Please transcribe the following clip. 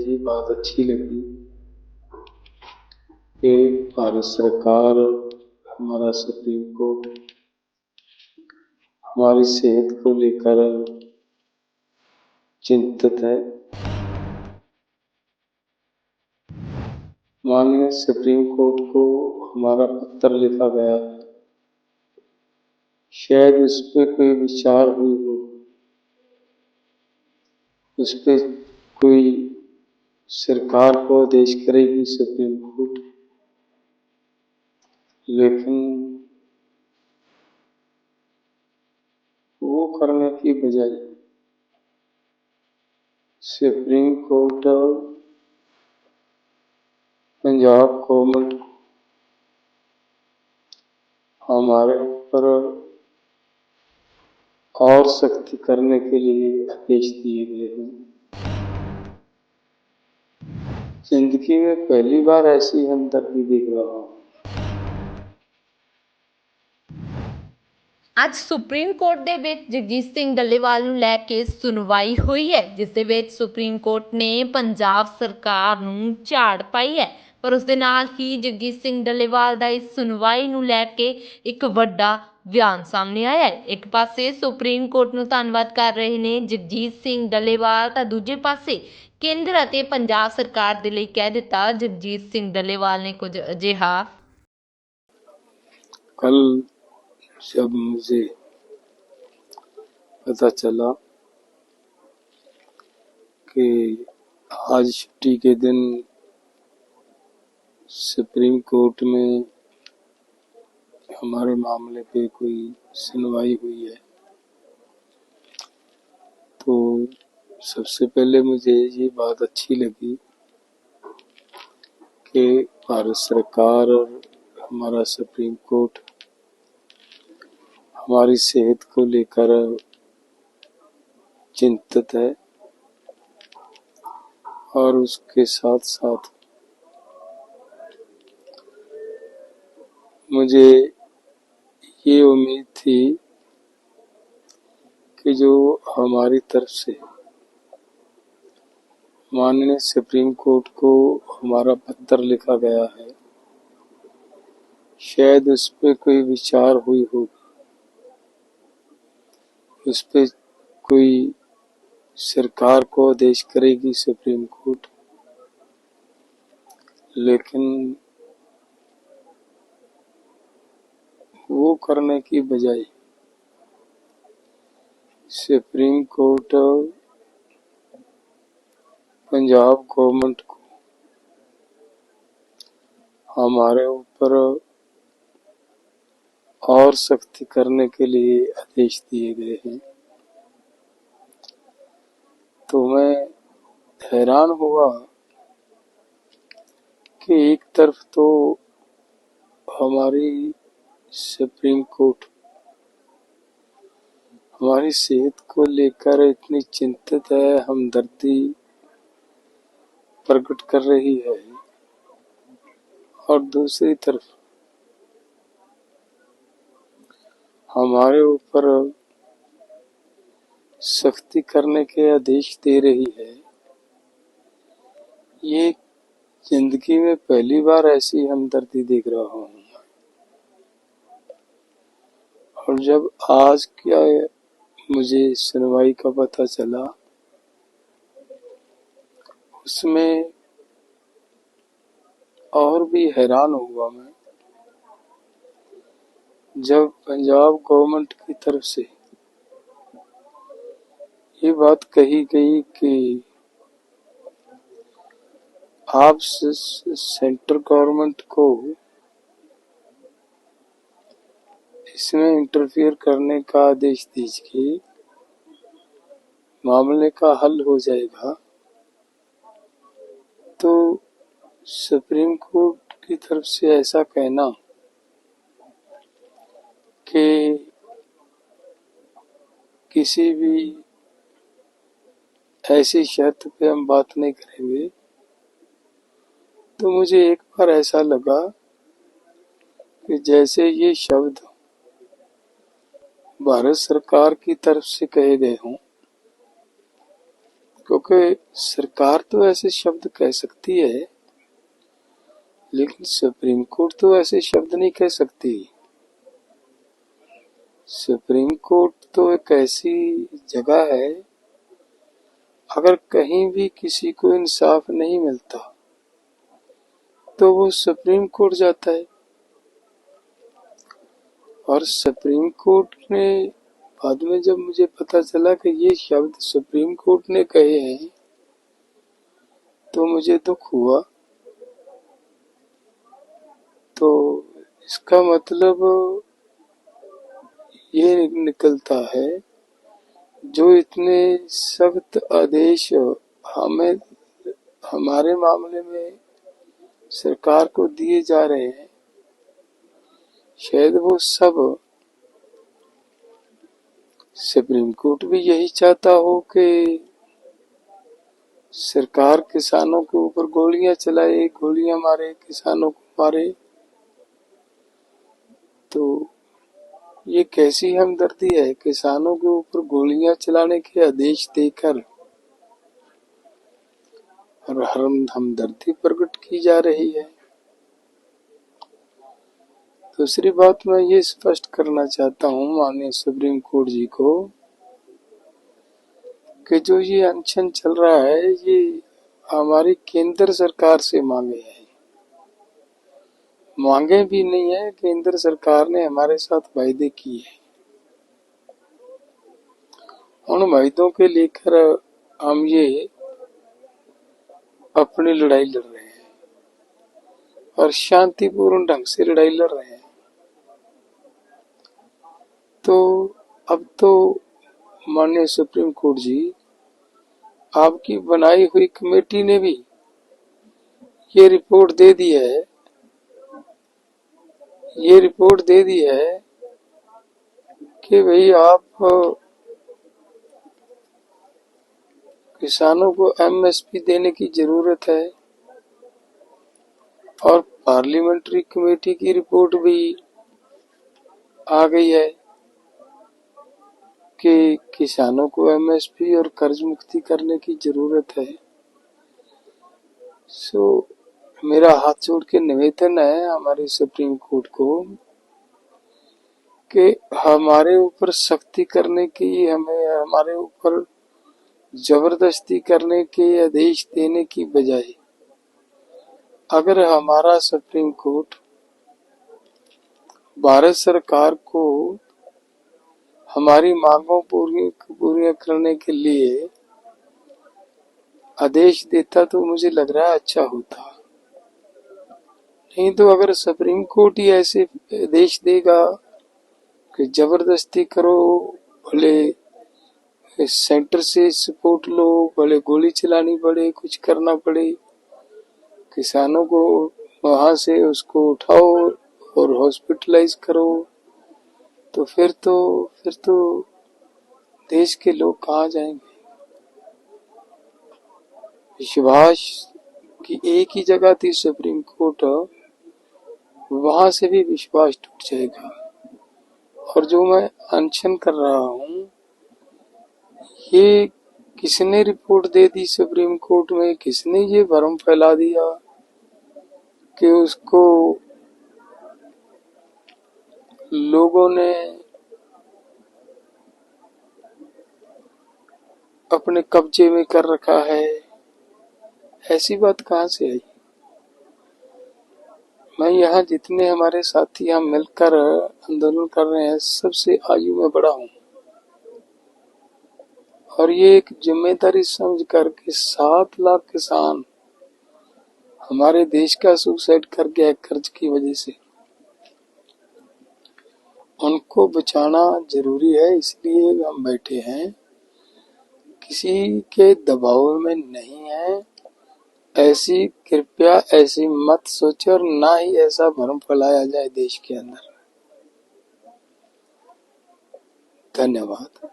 ये बात अच्छी लगी कि भारत सरकार, हमारा सुप्रीम कोर्ट हमारी सेहत को लेकर चिंतित है। माननीय सुप्रीम कोर्ट को हमारा पत्र लिखा गया है, शायद उस पर कोई विचार हुई हो, उस पर कोई सरकार को आदेश करेगी सुप्रीम कोर्ट, लेकिन वो करने की बजाय सुप्रीम कोर्ट पंजाब गवर्नमेंट हमारे ऊपर और सख्ती करने के लिए आदेश दिए गए हैं। जिंदगी में पहली बार ऐसी हमदर्दी देख रहा हूँ। ਅੱਜ ਸੁਪਰੀਮ ਕੋਰਟ ਦੇ ਵਿੱਚ ਜਗਜੀਤ ਸਿੰਘ ਡੱਲੇਵਾਲ ਨੂੰ ਲੈ ਕੇ ਸੁਣਵਾਈ ਹੋਈ ਹੈ, ਜਿਸ ਦੇ ਵਿੱਚ ਸੁਪਰੀਮ ਕੋਰਟ ਨੇ ਪੰਜਾਬ ਸਰਕਾਰ ਨੂੰ ਝਾੜ ਪਾਈ ਹੈ। ਪਰ ਉਸ ਦੇ ਨਾਲ ਹੀ ਜਗਜੀਤ ਸਿੰਘ ਡੱਲੇਵਾਲ ਦਾ ਇਸ ਸੁਣਵਾਈ ਨੂੰ ਲੈ ਕੇ ਇੱਕ ਵੱਡਾ ਬਿਆਨ ਸਾਹਮਣੇ ਆਇਆ ਹੈ। ਇੱਕ ਪਾਸੇ ਸੁਪਰੀਮ ਕੋਰਟ ਨੂੰ ਧੰਨਵਾਦ ਕਰ ਰਹੇ ਨੇ ਜਗਜੀਤ ਸਿੰਘ ਡੱਲੇਵਾਲ, ਤਾਂ ਦੂਜੇ ਪਾਸੇ ਕੇਂਦਰ ਅਤੇ ਪੰਜਾਬ ਸਰਕਾਰ ਦੇ ਲਈ ਕਹਿ ਦਿੱਤਾ ਜਗਜੀਤ ਸਿੰਘ ਡੱਲੇਵਾਲ ਨੇ ਕੁਝ ਅਜਿਹਾ। कल जब मुझे पता चला कि आज छुट्टी के दिन सुप्रीम कोर्ट में हमारे मामले पे कोई सुनवाई हुई है, तो सबसे पहले मुझे ये बात अच्छी लगी कि भारत सरकार और हमारा सुप्रीम कोर्ट हमारी सेहत को लेकर चिंतित है, और उसके साथ साथ मुझे ये उम्मीद थी कि जो हमारी तरफ से माननीय सुप्रीम कोर्ट को हमारा पत्र लिखा गया है, शायद उस पर कोई विचार हुई होगी, उस पर कोई सरकार को आदेश करेगी सुप्रीम कोर्ट, लेकिन वो करने की बजाय सुप्रीम कोर्ट पंजाब गवर्नमेंट को हमारे ऊपर और सख्ती करने के लिए आदेश दिए गए हैं। तो मैं हैरान हुआ कि एक तरफ तो हमारी सुप्रीम कोर्ट हमारी सेहत को लेकर इतनी चिंतित है, हमदर्दी प्रकट कर रही है, और दूसरी तरफ हमारे ऊपर सख्ती करने के आदेश दे रही है। ये जिंदगी में पहली बार ऐसी हमदर्दी देख रहा हूँ। और जब आज क्या मुझे सुनवाई का पता चला, उसमें और भी हैरान हुआ मैं, जब पंजाब गवर्नमेंट की तरफ से ये बात कही गई कि आप सेंट्रल गवर्नमेंट को इसमें इंटरफियर करने का आदेश दीजिए, मामले का हल हो जाएगा। तो सुप्रीम कोर्ट की तरफ से ऐसा कहना कि किसी भी ऐसी शर्त पे हम बात नहीं करेंगे, तो मुझे एक बार ऐसा लगा कि जैसे ये शब्द भारत सरकार की तरफ से कहे गए हों, क्योंकि सरकार तो ऐसे शब्द कह सकती है, लेकिन सुप्रीम कोर्ट तो ऐसे शब्द नहीं कह सकती। सुप्रीम कोर्ट तो एक ऐसी जगह है, अगर कहीं भी किसी को इंसाफ नहीं मिलता तो वो सुप्रीम कोर्ट जाता है। और सुप्रीम कोर्ट ने बाद में जब मुझे पता चला कि ये शब्द सुप्रीम कोर्ट ने कहे हैं तो मुझे दुख हुआ। तो इसका मतलब ये निकलता है, जो इतने सख्त आदेश हमें हमारे मामले में सरकार को दिए जा रहे हैं, शायद वो सब सुप्रीम कोर्ट भी यही चाहता हो कि सरकार किसानों के ऊपर गोलियां चलाए, गोलियां मारे, किसानों को मारे। तो ये कैसी हमदर्दी है, किसानों के ऊपर गोलियां चलाने के आदेश देकर और हमदर्दी प्रकट की जा रही है। दूसरी बात मैं ये स्पष्ट करना चाहता हूँ माननीय सुप्रीम कोर्ट जी को कि जो ये अनशन चल रहा है, ये हमारी केंद्र सरकार से मांगे हैं। मांगे भी नहीं है, केंद्र सरकार ने हमारे साथ वायदे किए हैं। उन वायदों के लेकर हम ये अपनी लड़ाई लड़ रहे हैं और शांतिपूर्ण ढंग से लड़ाई लड़ रहे हैं। तो अब तो माननीय सुप्रीम कोर्ट जी, आपकी बनाई हुई कमेटी ने भी ये रिपोर्ट दे दी है, कि भाई आप किसानों को एमएसपी देने की जरूरत है। और पार्लियामेंट्री कमेटी की रिपोर्ट भी आ गई है कि किसानों को एमएसपी और कर्ज मुक्ति करने की जरूरत है। मेरा हाथ जोड़ के निवेदन है हमारी सुप्रीम कोर्ट को कि हमारे ऊपर सख्ती करने की, हमारे ऊपर जबरदस्ती करने के आदेश देने की बजाय अगर हमारा सुप्रीम कोर्ट भारत सरकार को हमारी मांगों पूरी करने के लिए आदेश देता तो मुझे लग रहा है अच्छा होता। नहीं तो अगर सुप्रीम कोर्ट ही ऐसे आदेश देगा कि जबरदस्ती करो, भले सेंटर से सपोर्ट लो, भले गोली चलानी पड़े, कुछ करना पड़े, किसानों को वहां से उसको उठाओ और हॉस्पिटलाइज करो, तो फिर तो देश के लोग कहाँ जाएंगे। विश्वास की एक ही जगह थी सुप्रीम कोर्ट, वहां से भी विश्वास टूट जाएगा। और जो मैं अनशन कर रहा हूँ, ये किसने रिपोर्ट दे दी सुप्रीम कोर्ट में, किसने ये भ्रम फैला दिया कि उसको लोगों ने अपने कब्जे में कर रखा है। ऐसी बात कहाँ से आई। मैं यहाँ जितने हमारे साथी हम मिलकर आंदोलन कर रहे हैं, सबसे आयु में बड़ा हूँ और ये एक जिम्मेदारी समझ कर के 7 लाख किसान हमारे देश का सुसाइड कर गया कर्ज की वजह से, उनको बचाना जरूरी है, इसलिए हम बैठे हैं, किसी के दबाव में नहीं है। ऐसी कृपया ऐसी मत सोचो और ना ही ऐसा भ्रम फैलाया जाए देश के अंदर। धन्यवाद।